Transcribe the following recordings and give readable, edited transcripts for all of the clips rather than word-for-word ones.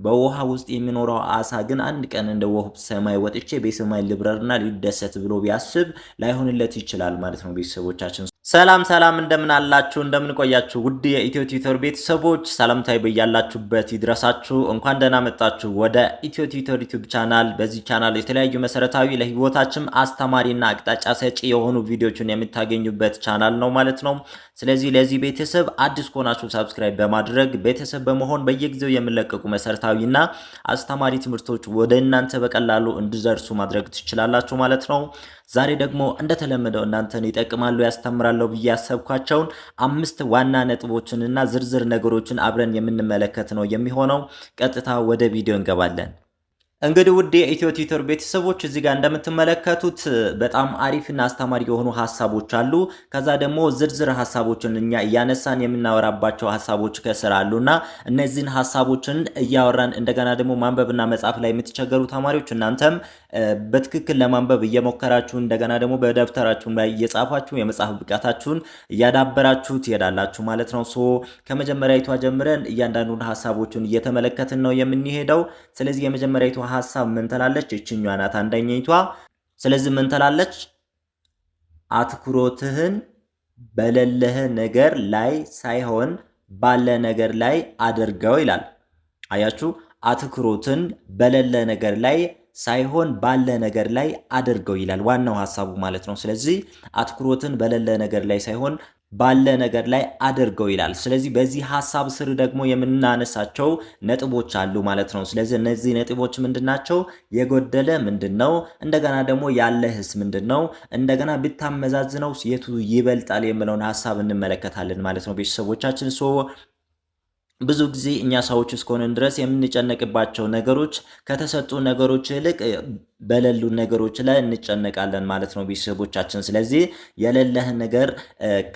በውሃ ውስጥ የሚኖረው አሳ ግን አንድ ቀን እንደ ወፍ ሰማይ ወጥቼ በሰማይ ልብረርና ሊደሰት ብሎ ቢያስብ ላይሆንለት ይችላል ማለት ነው። ቤተሰቦቻችን ሰላም ሰላም፣ እንደምን አላችሁ? እንደምን ቆያችሁ? ውድ የኢትዮ ቲዩተር ቤተሰቦች ሰላምታዬ በያላችሁበት ይድረሳችሁ። እንኳን ደህና መጣችሁ ወደ ኢትዮ ቲዩተር ዩቲዩብ ቻናል። በዚህ ቻናል የተለያዩ መሰረታዊ ለህይወታችን አስተማሪና አቅጣጫ ሰጪ የሆኑ ቪዲዮዎችን የምታገኙበት ቻናል ነው ማለት ነው። ስለዚህ ለዚህ ቤተሰብ አዲስ ከሆናችሁ ሰብስክራይብ በማድረግ ቤተሰብ በመሆን በየጊዜው የምለቀቁ መሰረታዊና አስተማሪ ትምህርቶች ወደ እናንተ በቀላሉ እንዲደርሱ ማድረግ ትችላላችሁ ማለት ነው። ዛሬ ደግሞ እንደተለመደው እናንተን ይጠቅማሉ ያስተምራሉ ብዬ ያሰብኳቸውን 5 ዋና ነጥቦችንና ዝርዝር ነገሮችን አብረን የምንመለከት ነው የሚሆነው። ቀጥታ ወደ ቪዲዮ እንገባለን። እንግዲህ ውድ የኢትዮ ቲዩተር ቤተሰቦች እዚህ ጋር እንደምትመለከቱት በጣም አሪፍና አስተማሪ የሆኑ ሐሳቦች አሉ። ከዛ ደግሞ ዝርዝር ሐሳቦችን እኛ እያነሳን የምናወራባቸው ሐሳቦች ከስር አሉና እነዚህን ሐሳቦችን እያወራን እንደገና ደግሞ ማንበብና መጻፍ ላይ የምትቸገሩ ተማሪዎች እናንተም በትክክል ለማንበብ እየሞከራችሁ እንደገና ደግሞ በደብተራችሁ ላይ እየጻፋችሁ የመጻፍ ብቃታችሁን እያዳበራችሁ ትሄዳላችሁ ማለት ነው። ከመጀመሪያይቷ ጀምረን እያንዳንዱን ሐሳቦችን እየተመለከትን ነው የምንሄደው። ስለዚህ የመጀመሪያይቷ ሐሳብ ምን ትላለች? እቺኛዋ ናት አንደኛይቷ። ስለዚህ ምን ትላለች? አትኩሮትህን በሌለህ ነገር ላይ ሳይሆን ባለ ነገር ላይ አድርገው ይላል። አያችሁ፣ አትኩሮትን በሌለ ነገር ላይ ሳይሆን ባለ ነገር ላይ አድርገው ይላል ዋናው ሐሳቡ ማለት ነው። ስለዚህ አትኩሮትን በሌለ ነገር ላይ ሳይሆን ባለ ነገር ላይ አድርገው ይላል። ስለዚህ በዚህ ሐሳብ ስር ደግሞ የምናነሳቸው ነጥቦች አሉ ማለት ነው። ስለዚህ እነዚህ ነጥቦች ምንድናቸው? የጎደለ ምንድነው? እንደገና ደግሞ ያለህስ ምንድነው? እንደገና ብታመዛዝነው የቱ ይበልጣል የሚለውን ሐሳብ እንመለከታለን ማለት ነው። ቤተሰቦቻችን ብዙ ጊዜ እኛ ሰዎች እስከሆነን ድረስ የምንጨነቅባቸው ነገሮች ከተሰጡ ነገሮች ይልቅ በሌሉ ነገሮች ላይ እንጨነቃለን ማለት ነው ቤተሰቦቻችን። ስለዚህ የሌለህን ነገር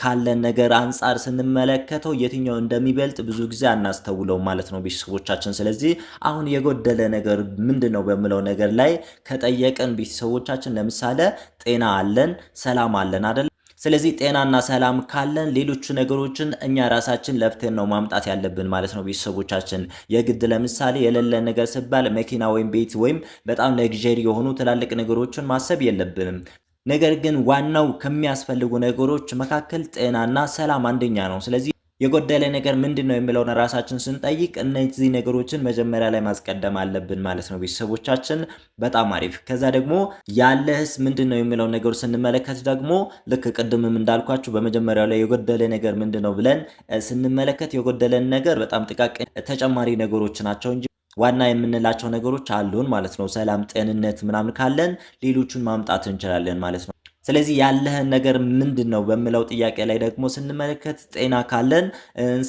ካለን ነገር አንጻር ስንመለከተው የትኛው እንደሚበልጥ ብዙ ጊዜ አናስተውለው ማለት ነው ቤተሰቦቻችን። ስለዚህ አሁን የጎደለ ነገር ምንድነው በሚለው ነገር ላይ ከጠየቀን ቤተሰቦቻችን ለምሳሌ ጤና አለን፣ ሰላም አለን አይደል? ስለዚህ ጤናና ሰላም ካለን ሌሎቹ ነገሮችን እኛ ራሳችን ለፍተን ነው ማምጣት ያለብን ማለት ነው ቤተሰቦቻችን። የግድ ለምሳሌ የሌለ ነገር ሲባል መኪና ወይም ቤት ወይም በጣም ለግዠሪ የሆኑ ትላልቅ ነገሮችን ማሰብ የለብንም። ነገር ግን ዋናው ከሚያስፈልጉ ነገሮች መካከል ጤናና ሰላም አንደኛ ነው። ስለዚህ የጎደለ ነገር ምንድነው የሚለውን ራሳችን ስንጠይቅ እነዚህ ነገሮችን መጀመሪያ ላይ ማስቀደም አለብን ማለት ነው ቤተሰቦቻችን። በጣም አሪፍ። ከዛ ደግሞ ያለህስ ምንድነው የሚለውን ነገር ስንመለከት ደግሞ ልክ ቅድምም እንዳልኳችሁ በመጀመሪያው ላይ የጎደለ ነገር ምንድነው ብለን ስንመለከት የጎደለን ነገር በጣም ጥቃቅን ተጨማሪ ነገሮች ናቸው እንጂ ዋና የምንላቸው ነገሮች አሉን ማለት ነው። ሰላም፣ ጤንነት ምናምን ካለን ሌሎቹን ማምጣት እንችላለን ማለት ነው። ስለዚህ ያለህን ነገር ምንድነው በሚለው ጥያቄ ላይ ደግሞ ስንመለከት ጤና ካለን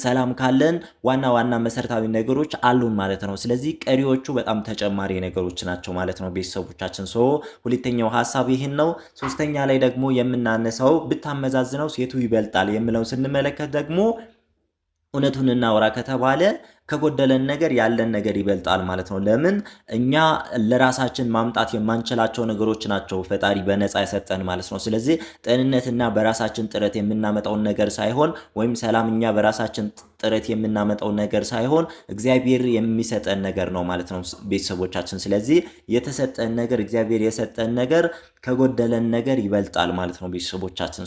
ሰላም ካለን ዋና መሰረታዊ ነገሮች አሉን ማለት ነው። ስለዚህ ቀሪዎቹ በጣም ተጨማሪ ነገሮች ናቸው ማለት ነው ቤተሰቦቻችን። ሁለተኛው ሐሳብ ይሄን ነው። ሶስተኛ ላይ ደግሞ የምናነሳው ብታመዛዝነው የቱ ይበልጣል የሚለው ስንመለከት ደግሞ እውነቱን እናወራ ከተባለ ከጎደለን ነገር ያለን ነገር ይበልጣል ማለት ነው። ለምን? እኛ ለራሳችን ማምጣት የማንችላቸው ነገሮች ናቸው ፈጣሪ በነፃ የሰጠን ማለት ነው። ስለዚህ ጤንነትና በራሳችን ጥረት የምናመጣውን ነገር ሳይሆን ወይም ሰላም እኛ በራሳችን ጥረት የምናመጣው ነገር ሳይሆን እግዚአብሔር የሚሰጠን ነገር ነው ማለት ነው ቤተሰቦቻችን። ስለዚህ የተሰጠን ነገር እግዚአብሔር የሰጠን ነገር ከጎደለን ነገር ይበልጣል ማለት ነው ቤተሰቦቻችን።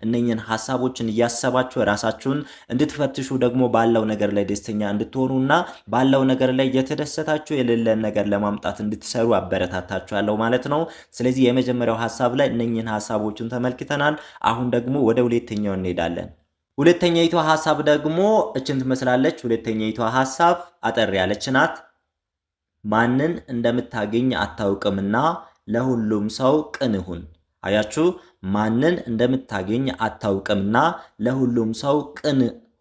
እነኝን ሐሳቦችን እያሰባችሁ ራሳችሁን እንድትፈትሹ ደግሞ ባለው ነገር ላይ ደስተኛ እንድትሆኑና ባለው ነገር ላይ የተደሰታችሁ የሌለን ነገር ለማምጣት እንድትሰሩ አበረታታችኋለሁ ማለት ነው። ስለዚህ የመጀመሪያው ሐሳብ ላይ እነኝን ሐሳቦችን ተመልክተናል። አሁን ደግሞ ወደ ሁለተኛው እንሄዳለን። ሁለተኛይቷ ሐሳብ ደግሞ እችን ትመስላለች። ሁለተኛይቷ ሐሳብ አጠር ያለች ናት። ማንን እንደምታገኝ አታውቅምና ለሁሉም ሰው ቅን ሁን። አያችሁ፣ ማንን እንደምታገኝ አታውቅምና ለሁሉም ሰው ቅን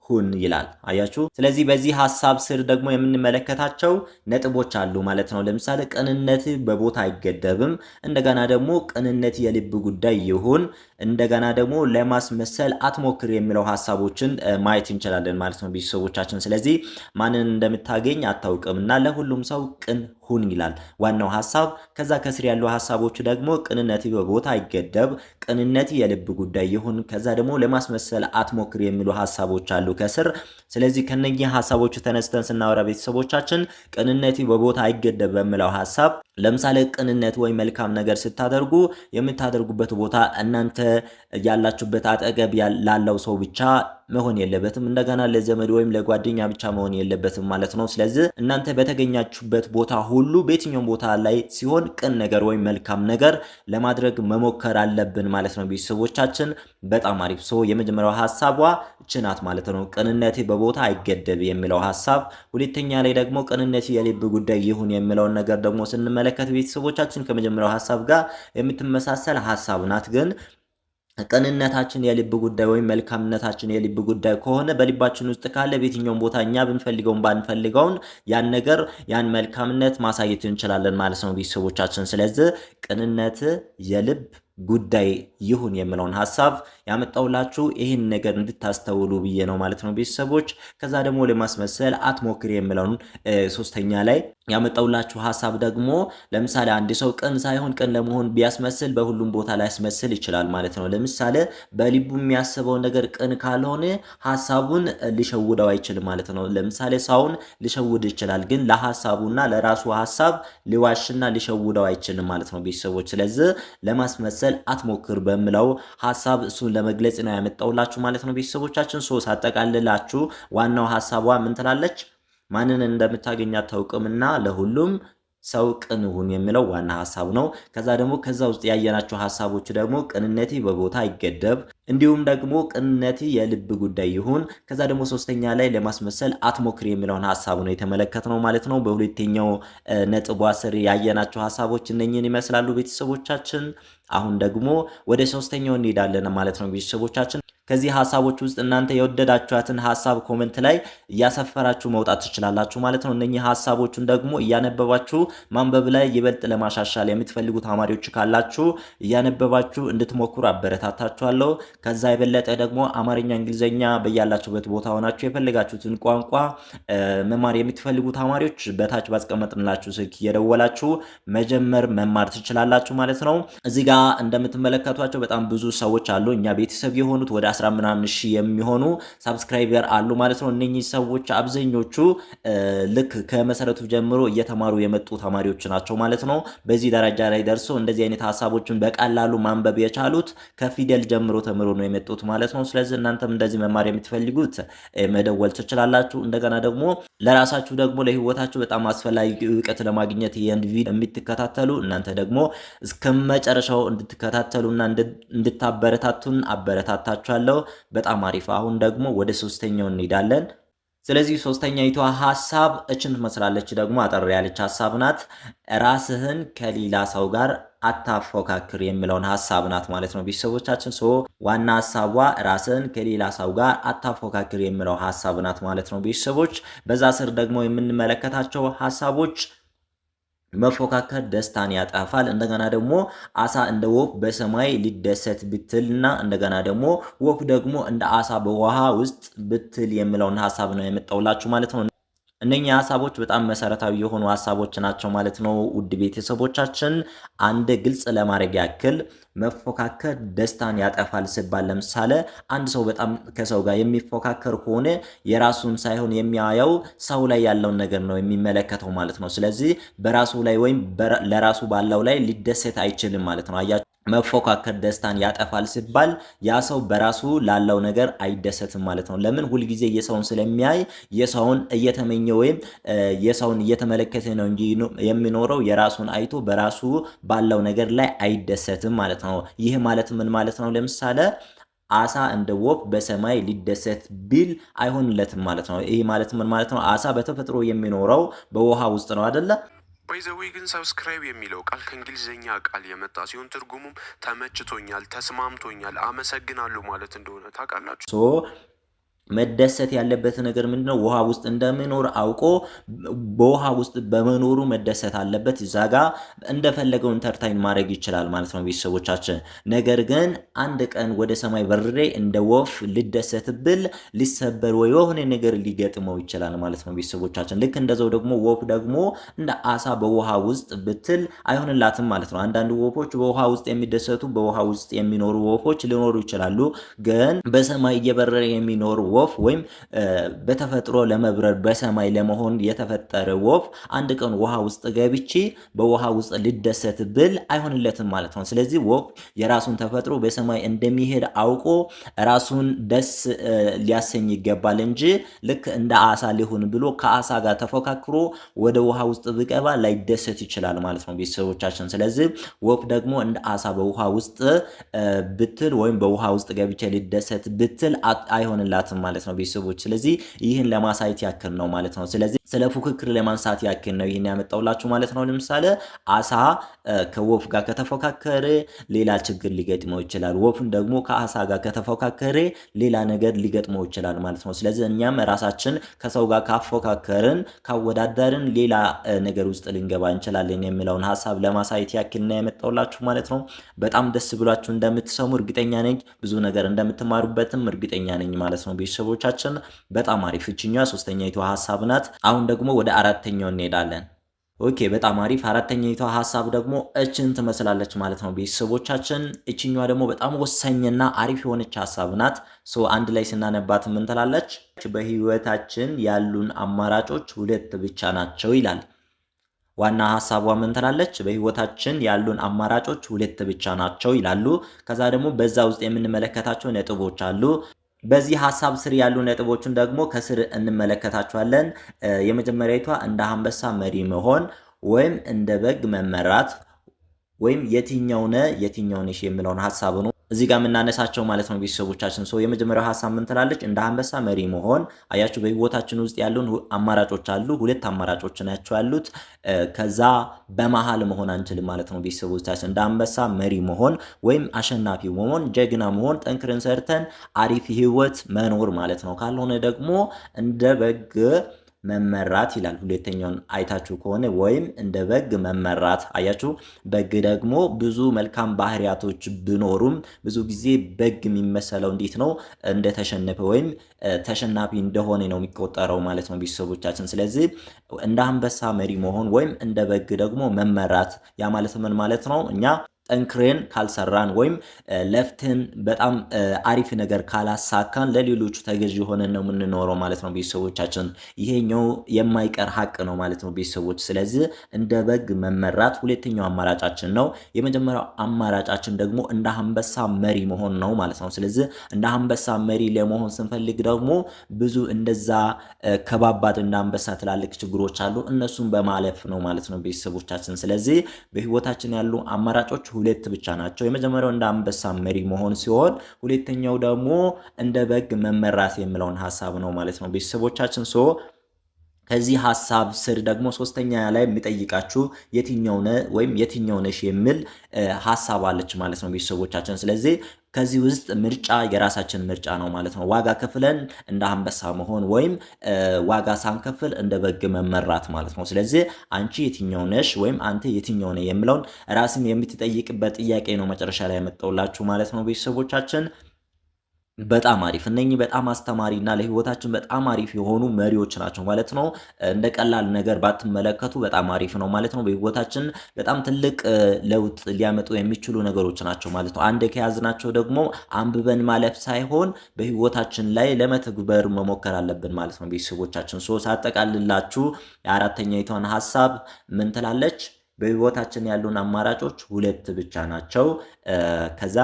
ሁን ይላል። አያችሁ። ስለዚህ በዚህ ሐሳብ ስር ደግሞ የምንመለከታቸው ነጥቦች አሉ ማለት ነው። ለምሳሌ ቅንነት በቦታ አይገደብም። እንደገና ደግሞ ቅንነት የልብ ጉዳይ ይሁን። እንደገና ደግሞ ለማስመሰል አትሞክር የሚለው ሐሳቦችን ማየት እንችላለን ማለት ነው ቤተሰቦቻችን። ስለዚህ ማንን እንደምታገኝ አታውቅምና ለሁሉም ሰው ቅን ሁን ይላል ዋናው ሐሳብ። ከዛ ከስር ያለው ሐሳቦች ደግሞ ቅንነት በቦታ አይገደብ፣ ቅንነት የልብ ጉዳይ ይሁን፣ ከዛ ደግሞ ለማስመሰል አትሞክር የሚሉ ሐሳቦች አሉ ከስር። ስለዚህ ከነኚህ ሐሳቦች ተነስተን ስናወራ ቤተሰቦቻችን ቅንነቴ በቦታ አይገደብ በሚለው ሐሳብ ለምሳሌ ቅንነት ወይ መልካም ነገር ስታደርጉ የምታደርጉበት ቦታ እናንተ ያላችሁበት አጠገብ ላለው ሰው ብቻ መሆን የለበትም። እንደገና ለዘመድ ወይም ለጓደኛ ብቻ መሆን የለበትም ማለት ነው። ስለዚህ እናንተ በተገኛችሁበት ቦታ ሁሉ በየትኛውም ቦታ ላይ ሲሆን ቅን ነገር ወይም መልካም ነገር ለማድረግ መሞከር አለብን ማለት ነው ቤተሰቦቻችን። በጣም አሪፍ። የመጀመሪያው ሐሳቧ ችናት ማለት ነው። ቅንነቴ በቦታ አይገደብ የሚለው ሐሳብ። ሁለተኛ ላይ ደግሞ ቅንነቴ የልብ ጉዳይ ይሁን የሚለውን ነገር ደግሞ ስንመለከት ቤተሰቦቻችን ከመጀመሪያው ሐሳብ ጋር የምትመሳሰል ሐሳብ ናት። ግን ቅንነታችን የልብ ጉዳይ ወይም መልካምነታችን የልብ ጉዳይ ከሆነ በልባችን ውስጥ ካለ በየትኛውም ቦታ እኛ ብንፈልገውን ባንፈልገውን ያን ነገር ያን መልካምነት ማሳየት እንችላለን ማለት ነው ቤተሰቦቻችን። ስለዚህ ቅንነት የልብ ጉዳይ ይሁን የሚለውን ሐሳብ ያመጣውላችሁ ይህን ነገር እንድታስተውሉ ብዬ ነው ማለት ነው ቤተሰቦች። ከዛ ደግሞ ለማስመሰል አትሞክር የሚለውን ሶስተኛ ላይ ያመጣውላችሁ ሐሳብ ደግሞ ለምሳሌ አንድ ሰው ቅን ሳይሆን ቅን ለመሆን ቢያስመስል በሁሉም ቦታ ላይ ያስመስል ይችላል ማለት ነው። ለምሳሌ በልቡ የሚያስበው ነገር ቅን ካልሆነ ሐሳቡን ሊሸውደው አይችልም ማለት ነው። ለምሳሌ ሰውን ሊሸውድ ይችላል፣ ግን ለሐሳቡና ለራሱ ሐሳብ ሊዋሽና ሊሸውደው አይችልም ማለት ነው ቤተሰቦች። ስለዚህ ለማስመሰል አትሞክር በሚለው ሐሳብ እሱን ለመግለጽ ነው ያመጣውላችሁ ማለት ነው ቤተሰቦቻችን። አጠቃልላችሁ ዋናው ሐሳቧ ምን ትላለች? ማንን እንደምታገኛት ታውቅምና ለሁሉም ሰው ቅን ሁን የሚለው ዋና ሐሳብ ነው። ከዛ ደግሞ ከዛ ውስጥ ያየናቸው ሐሳቦች ደግሞ ቅንነቴ በቦታ አይገደብ፣ እንዲሁም ደግሞ ቅንነቴ የልብ ጉዳይ ይሁን። ከዛ ደግሞ ሶስተኛ ላይ ለማስመሰል አትሞክር የሚለውን ሐሳብ ነው የተመለከትነው ማለት ነው። በሁለተኛው ነጥቧ ስር ያየናቸው ሐሳቦች እነኚህን ይመስላሉ ቤተሰቦቻችን። አሁን ደግሞ ወደ ሶስተኛው እንሄዳለን ማለት ነው ቤተሰቦቻችን። ከዚህ ሐሳቦች ውስጥ እናንተ የወደዳችኋትን ሐሳብ ኮሜንት ላይ እያሰፈራችሁ መውጣት ትችላላችሁ ማለት ነው። እነኚህ ሐሳቦቹን ደግሞ እያነበባችሁ ማንበብ ላይ ይበልጥ ለማሻሻል የምትፈልጉ ተማሪዎች ካላችሁ እያነበባችሁ እንድትሞክሩ አበረታታችኋለሁ። ከዛ የበለጠ ደግሞ አማርኛ፣ እንግሊዘኛ በያላችሁበት ቦታ ሆናችሁ የፈለጋችሁትን ቋንቋ መማር የምትፈልጉ ተማሪዎች በታች ባስቀመጥንላችሁ ስልክ እየደወላችሁ መማር ትችላላችሁ ማለት ነው። እዚህ ጋር እንደምትመለከቷቸው በጣም ብዙ ሰዎች አሉ። እኛ ቤተሰብ የሆኑት ወደ 10 ምናምን ሺህ የሚሆኑ ሳብስክራይበር አሉ ማለት ነው። እነኚህ ሰዎች አብዛኞቹ ልክ ከመሰረቱ ጀምሮ እየተማሩ የመጡ ተማሪዎች ናቸው ማለት ነው። በዚህ ደረጃ ላይ ደርሶ እንደዚህ አይነት ሐሳቦችን በቀላሉ ማንበብ የቻሉት ከፊደል ጀምሮ ተምሮ ነው የመጡት ማለት ነው። ስለዚህ እናንተም እንደዚህ መማር የምትፈልጉት መደወል ትችላላችሁ። እንደገና ደግሞ ለራሳችሁ ደግሞ ለህይወታችሁ በጣም አስፈላጊ እውቀት ለማግኘት ይሄን ቪዲዮ የምትከታተሉ እናንተ ደግሞ እስከመጨረሻው እንድትከታተሉና እንድታበረታቱን አበረታታችኋለሁ። በጣም አሪፍ። አሁን ደግሞ ወደ ሶስተኛው እንሄዳለን። ስለዚህ ሶስተኛይቷ ሐሳብ እችን ትመስላለች። ደግሞ አጠር ያለች ሐሳብ ናት። ራስህን ከሌላ ሰው ጋር አታፎካክር የሚለውን ሐሳብ ናት ማለት ነው ቤተሰቦቻችን። ዋና ሐሳቧ ራስህን ከሌላ ሰው ጋር አታፎካክር የሚለው ሐሳብ ናት ማለት ነው ቤተሰቦች። በዛ ስር ደግሞ የምንመለከታቸው ሐሳቦች መፎካከር ደስታን ያጠፋል። እንደገና ደግሞ አሳ እንደ ወፍ በሰማይ ሊደሰት ብትልና እንደገና ደግሞ ወፍ ደግሞ እንደ አሳ በውሃ ውስጥ ብትል የሚለውን ሐሳብ ነው የመጣውላችሁ ማለት ነው። እነኛ ሐሳቦች በጣም መሰረታዊ የሆኑ ሐሳቦች ናቸው ማለት ነው። ውድ ቤተሰቦቻችን አንድ ግልጽ ለማድረግ ያክል መፎካከር ደስታን ያጠፋል ሲባል ለምሳሌ አንድ ሰው በጣም ከሰው ጋር የሚፎካከር ከሆነ የራሱን ሳይሆን የሚያየው ሰው ላይ ያለውን ነገር ነው የሚመለከተው ማለት ነው። ስለዚህ በራሱ ላይ ወይም ለራሱ ባለው ላይ ሊደሰት አይችልም ማለት ነው። አያችሁ፣ መፎካከር ደስታን ያጠፋል ሲባል ያ ሰው በራሱ ላለው ነገር አይደሰትም ማለት ነው። ለምን? ሁልጊዜ የሰውን ስለሚያይ የሰውን እየተመኘ ወይም የሰውን እየተመለከተ ነው እንጂ የሚኖረው የራሱን አይቶ በራሱ ባለው ነገር ላይ አይደሰትም ማለት ነው። ይህ ማለት ምን ማለት ነው? ለምሳሌ አሳ እንደ ወፍ በሰማይ ሊደሰት ቢል አይሆንለትም ማለት ነው። ይህ ማለት ምን ማለት ነው? አሳ በተፈጥሮ የሚኖረው በውሃ ውስጥ ነው አይደለ? ባይዘዌ ግን ሰብስክራይብ የሚለው ቃል ከእንግሊዝኛ ቃል የመጣ ሲሆን ትርጉሙም ተመችቶኛል፣ ተስማምቶኛል፣ አመሰግናለሁ ማለት እንደሆነ ታውቃላችሁ። መደሰት ያለበት ነገር ምንድነው? ውሃ ውስጥ እንደሚኖር አውቆ በውሃ ውስጥ በመኖሩ መደሰት አለበት። እዛጋ እንደፈለገው ኢንተርታይን ማድረግ ይችላል ማለት ነው ቤተሰቦቻችን። ነገር ግን አንድ ቀን ወደ ሰማይ በርሬ እንደ ወፍ ልደሰት ብል ሊሰበር ወይ የሆነ ነገር ሊገጥመው ይችላል ማለት ነው ቤተሰቦቻችን። ልክ እንደዛው ደግሞ ወፍ ደግሞ እንደ አሳ በውሃ ውስጥ ብትል አይሆንላትም ማለት ነው። አንዳንድ ወፎች በውሃ ውስጥ የሚደሰቱ በውሃ ውስጥ የሚኖሩ ወፎች ሊኖሩ ይችላሉ። ግን በሰማይ እየበረረ የሚኖር ወፍ ወይም በተፈጥሮ ለመብረር በሰማይ ለመሆን የተፈጠረ ወፍ አንድ ቀን ውሃ ውስጥ ገብቼ በውሃ ውስጥ ልደሰት ብል አይሆንለትም ማለት ነው። ስለዚህ ወፍ የራሱን ተፈጥሮ በሰማይ እንደሚሄድ አውቆ ራሱን ደስ ሊያሰኝ ይገባል እንጂ ልክ እንደ አሳ ሊሆን ብሎ ከአሳ ጋር ተፎካክሮ ወደ ውሃ ውስጥ ብገባ ላይደሰት ይችላል ማለት ነው ቤተሰቦቻችን። ስለዚህ ወፍ ደግሞ እንደ አሳ በውሃ ውስጥ ብትል ወይም በውሃ ውስጥ ገብቼ ሊደሰት ብትል አይሆንላትም ማለት ነው ቤተሰቦች። ስለዚህ ይህን ለማሳየት ያክል ነው ማለት ነው። ስለዚህ ስለ ፉክክር ለማንሳት ያክል ነው ይህን ያመጣውላችሁ ማለት ነው። ለምሳሌ አሳ ከወፍ ጋር ከተፎካከረ ሌላ ችግር ሊገጥመው ይችላል። ወፍን ደግሞ ከአሳ ጋር ከተፎካከረ ሌላ ነገር ሊገጥመው ይችላል ማለት ነው። ስለዚህ እኛም ራሳችን ከሰው ጋር ካፎካከርን ካወዳደርን ሌላ ነገር ውስጥ ልንገባ እንችላለን የሚለውን ሀሳብ ለማሳየት ያክል ነው ያመጣውላችሁ ማለት ነው። በጣም ደስ ብሏችሁ እንደምትሰሙ እርግጠኛ ነኝ። ብዙ ነገር እንደምትማሩበትም እርግጠኛ ነኝ ማለት ነው ቤተሰቦቻችን። በጣም አሪፍ። እችኛ ሶስተኛይቱ ሀሳብ ናት። አሁን ደግሞ ወደ አራተኛው እንሄዳለን። ኦኬ በጣም አሪፍ። አራተኛይቱ ሀሳብ ደግሞ እችን ትመስላለች ማለት ነው ቤተሰቦቻችን። እችኛዋ ደግሞ በጣም ወሳኝና አሪፍ የሆነች ሀሳብ ናት። አንድ ላይ ስናነባት ምን ትላለች? በህይወታችን ያሉን አማራጮች ሁለት ብቻ ናቸው ይላል። ዋና ሀሳቧ ምን ትላለች? በህይወታችን ያሉን አማራጮች ሁለት ብቻ ናቸው ይላሉ። ከዛ ደግሞ በዛ ውስጥ የምንመለከታቸው ነጥቦች አሉ። በዚህ ሀሳብ ስር ያሉ ነጥቦችን ደግሞ ከስር እንመለከታቸዋለን። የመጀመሪያዊቷ እንደ አንበሳ መሪ መሆን ወይም እንደ በግ መመራት ወይም የትኛው ነሽ የሚለውን ሀሳብ ነው እዚህ ጋር የምናነሳቸው ማለት ነው ቤተሰቦቻችን። የመጀመሪያው ሀሳብ ምን ትላለች? እንደ አንበሳ መሪ መሆን። አያችሁ በህይወታችን ውስጥ ያሉን አማራጮች አሉ። ሁለት አማራጮች ናቸው ያሉት። ከዛ በመሃል መሆን አንችልም ማለት ነው ቤተሰቦቻችን። እንደ አንበሳ መሪ መሆን ወይም አሸናፊ መሆን፣ ጀግና መሆን፣ ጠንክረን ሰርተን አሪፍ ህይወት መኖር ማለት ነው። ካልሆነ ደግሞ እንደ በግ መመራት ይላል። ሁለተኛውን አይታችሁ ከሆነ ወይም እንደ በግ መመራት። አያችሁ በግ ደግሞ ብዙ መልካም ባህሪያቶች ቢኖሩም ብዙ ጊዜ በግ የሚመሰለው እንዴት ነው? እንደተሸነፈ ወይም ተሸናፊ እንደሆነ ነው የሚቆጠረው ማለት ነው ቤተሰቦቻችን። ስለዚህ እንደ አንበሳ መሪ መሆን ወይም እንደ በግ ደግሞ መመራት። ያ ማለት ምን ማለት ነው? እኛ ጠንክሬን ካልሰራን ወይም ለፍተን በጣም አሪፍ ነገር ካላሳካን ለሌሎቹ ተገዥ ሆነን ነው የምንኖረው ማለት ነው ቤተሰቦቻችን። ይሄኛው የማይቀር ሀቅ ነው ማለት ነው ቤተሰቦች። ስለዚህ እንደ በግ መመራት ሁለተኛው አማራጫችን ነው። የመጀመሪያው አማራጫችን ደግሞ እንደ አንበሳ መሪ መሆን ነው ማለት ነው። ስለዚህ እንደ አንበሳ መሪ ለመሆን ስንፈልግ ደግሞ ብዙ እንደዛ ከባባድ እንደ አንበሳ ትላልቅ ችግሮች አሉ። እነሱን በማለፍ ነው ማለት ነው ቤተሰቦቻችን። ስለዚህ በህይወታችን ያሉ አማራጮች ሁለት ብቻ ናቸው። የመጀመሪያው እንደ አንበሳ መሪ መሆን ሲሆን ሁለተኛው ደግሞ እንደ በግ መመራት የሚለውን ሀሳብ ነው ማለት ነው ቤተሰቦቻችን። ከዚህ ሀሳብ ስር ደግሞ ሶስተኛ ላይ የሚጠይቃችሁ የትኛው ወይም የትኛው ነሽ የሚል ሀሳብ አለች ማለት ነው ቤተሰቦቻችን። ስለዚህ ከዚህ ውስጥ ምርጫ የራሳችን ምርጫ ነው ማለት ነው። ዋጋ ከፍለን እንደ አንበሳ መሆን ወይም ዋጋ ሳንከፍል እንደ በግ መመራት ማለት ነው። ስለዚህ አንቺ የትኛው ነሽ ወይም አንተ የትኛው ነህ የሚለውን ራስን የምትጠይቅበት ጥያቄ ነው መጨረሻ ላይ ያመጣውላችሁ ማለት ነው ቤተሰቦቻችን። በጣም አሪፍ። እነኚህ በጣም አስተማሪና ለህይወታችን በጣም አሪፍ የሆኑ መሪዎች ናቸው ማለት ነው። እንደ ቀላል ነገር ባትመለከቱ በጣም አሪፍ ነው ማለት ነው። በህይወታችን በጣም ትልቅ ለውጥ ሊያመጡ የሚችሉ ነገሮች ናቸው ማለት ነው። አንድ ከያዝናቸው ደግሞ አንብበን ማለፍ ሳይሆን በህይወታችን ላይ ለመተግበር መሞከር አለብን ማለት ነው ቤተሰቦቻችን። ሳጠቃልላችሁ የአራተኛይቷን ሀሳብ ምን ትላለች? በህይወታችን ያሉን አማራጮች ሁለት ብቻ ናቸው። ከዛ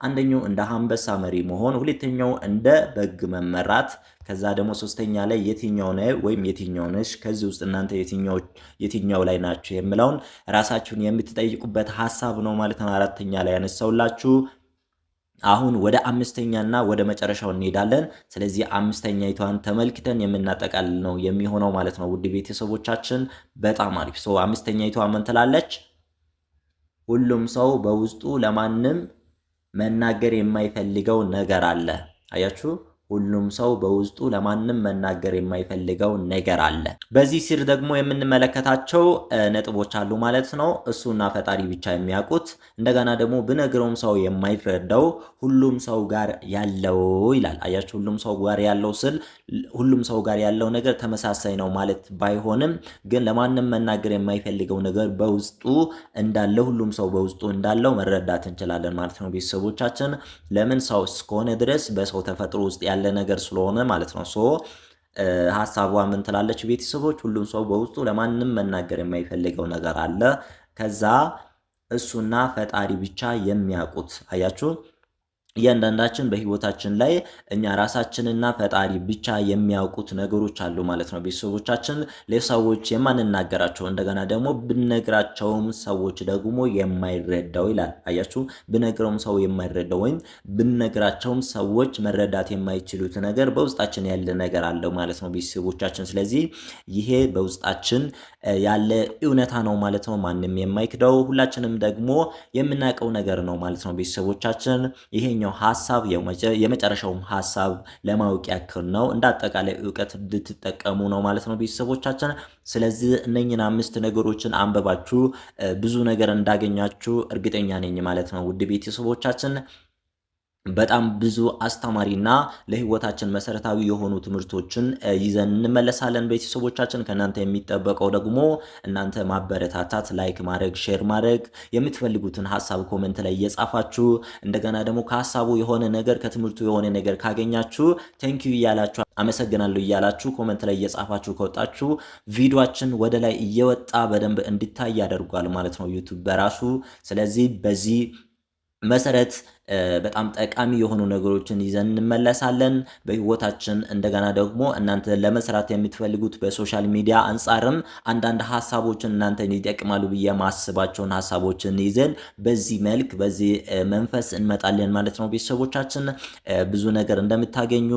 አንደኛው እንደ አንበሳ መሪ መሆን፣ ሁለተኛው እንደ በግ መመራት። ከዛ ደግሞ ሶስተኛ ላይ የትኛው ነው ወይም የትኛው ነሽ፣ ከዚህ ውስጥ እናንተ የትኛው ላይ ናችሁ የሚለውን ራሳችሁን የምትጠይቁበት ሀሳብ ነው ማለት ነው። አራተኛ ላይ ያነሳውላችሁ። አሁን ወደ አምስተኛና ወደ መጨረሻው እንሄዳለን። ስለዚህ አምስተኛይቷን ተመልክተን የምናጠቃልል ነው የሚሆነው ማለት ነው ውድ ቤተሰቦቻችን። በጣም አሪፍ። አምስተኛይቷ ምን ትላለች? ሁሉም ሰው በውስጡ ለማንም መናገር የማይፈልገው ነገር አለ። አያችሁ? ሁሉም ሰው በውስጡ ለማንም መናገር የማይፈልገው ነገር አለ። በዚህ ስር ደግሞ የምንመለከታቸው ነጥቦች አሉ ማለት ነው። እሱና ፈጣሪ ብቻ የሚያውቁት፣ እንደገና ደግሞ ብነግረውም ሰው የማይረዳው ሁሉም ሰው ጋር ያለው ይላል። አያችሁ? ሁሉም ሰው ጋር ያለው ስል ሁሉም ሰው ጋር ያለው ነገር ተመሳሳይ ነው ማለት ባይሆንም ግን ለማንም መናገር የማይፈልገው ነገር በውስጡ እንዳለ ሁሉም ሰው በውስጡ እንዳለው መረዳት እንችላለን ማለት ነው ቤተሰቦቻችን። ለምን ሰው እስከሆነ ድረስ በሰው ተፈጥሮ ውስጥ ያለ ነገር ስለሆነ ማለት ነው። ሀሳቧ ምን ትላለች? ቤተሰቦች ሁሉም ሰው በውስጡ ለማንም መናገር የማይፈልገው ነገር አለ። ከዛ እሱና ፈጣሪ ብቻ የሚያውቁት። አያችሁ፣ እያንዳንዳችን በህይወታችን ላይ እኛ ራሳችንና ፈጣሪ ብቻ የሚያውቁት ነገሮች አሉ ማለት ነው። ቤተሰቦቻችን ለሰዎች የማንናገራቸው እንደገና ደግሞ ብነግራቸውም ሰዎች ደግሞ የማይረዳው ይላል። አያችሁ፣ ብነግረውም ሰው የማይረዳው ወይም ብነግራቸውም ሰዎች መረዳት የማይችሉት ነገር በውስጣችን ያለ ነገር አለው ማለት ነው ቤተሰቦቻችን። ስለዚህ ይሄ በውስጣችን ያለ እውነታ ነው ማለት ነው። ማንም የማይክደው ሁላችንም ደግሞ የምናውቀው ነገር ነው ማለት ነው ቤተሰቦቻችን። ይሄኛው ሐሳብ የመጨረሻውም ሐሳብ ለማወቅ ያክል ነው። እንደ አጠቃላይ ዕውቀት እንድትጠቀሙ ነው ማለት ነው ቤተሰቦቻችን። ስለዚህ እነኝን 5 ነገሮችን አንበባችሁ ብዙ ነገር እንዳገኛችሁ እርግጠኛ ነኝ ማለት ነው ውድ ቤተሰቦቻችን። በጣም ብዙ አስተማሪና ለህይወታችን መሰረታዊ የሆኑ ትምህርቶችን ይዘን እንመለሳለን ቤተሰቦቻችን። ከእናንተ የሚጠበቀው ደግሞ እናንተ ማበረታታት፣ ላይክ ማድረግ፣ ሼር ማድረግ፣ የምትፈልጉትን ሐሳብ ኮሜንት ላይ እየጻፋችሁ እንደገና ደግሞ ከሐሳቡ የሆነ ነገር ከትምህርቱ የሆነ ነገር ካገኛችሁ ቴንኪዩ እያላችሁ አመሰግናለሁ እያላችሁ ኮሜንት ላይ እየጻፋችሁ ከወጣችሁ ቪዲዮአችን ወደ ላይ እየወጣ በደንብ እንዲታይ ያደርጋል ማለት ነው ዩቲዩብ በራሱ። ስለዚህ በዚህ መሰረት በጣም ጠቃሚ የሆኑ ነገሮችን ይዘን እንመለሳለን በህይወታችን። እንደገና ደግሞ እናንተ ለመስራት የምትፈልጉት በሶሻል ሚዲያ አንጻርም አንዳንድ ሐሳቦችን እናንተን ይጠቅማሉ ብዬ ማስባቸውን ሐሳቦችን ይዘን በዚህ መልክ በዚህ መንፈስ እንመጣለን ማለት ነው ቤተሰቦቻችን። ብዙ ነገር እንደምታገኙ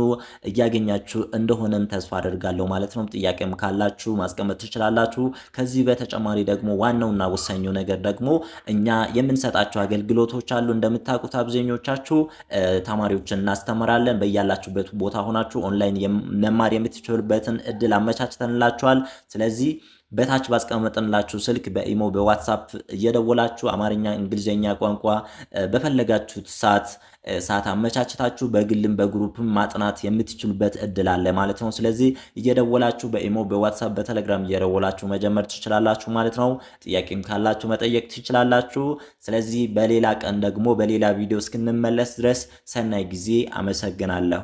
እያገኛችሁ እንደሆነም ተስፋ አደርጋለሁ ማለት ነው። ጥያቄም ካላችሁ ማስቀመጥ ትችላላችሁ። ከዚህ በተጨማሪ ደግሞ ዋናውና ወሳኙ ነገር ደግሞ እኛ የምንሰጣቸው አገልግሎቶች አሉ። እንደምታውቁት አብዛኞቻችሁ ተማሪዎችን እናስተምራለን። በያላችሁበት ቦታ ሆናችሁ ኦንላይን መማር የምትችሉበትን እድል አመቻችተንላችኋል። ስለዚህ በታች ባስቀመጥንላችሁ ስልክ በኢሞ በዋትሳፕ እየደወላችሁ አማርኛ፣ እንግሊዝኛ ቋንቋ በፈለጋችሁት ሰዓት አመቻችታችሁ በግልም በግሩፕም ማጥናት የምትችሉበት እድል አለ ማለት ነው። ስለዚህ እየደወላችሁ በኢሞ በዋትሳፕ በቴሌግራም እየደወላችሁ መጀመር ትችላላችሁ ማለት ነው። ጥያቄም ካላችሁ መጠየቅ ትችላላችሁ። ስለዚህ በሌላ ቀን ደግሞ በሌላ ቪዲዮ እስክንመለስ ድረስ ሰናይ ጊዜ። አመሰግናለሁ።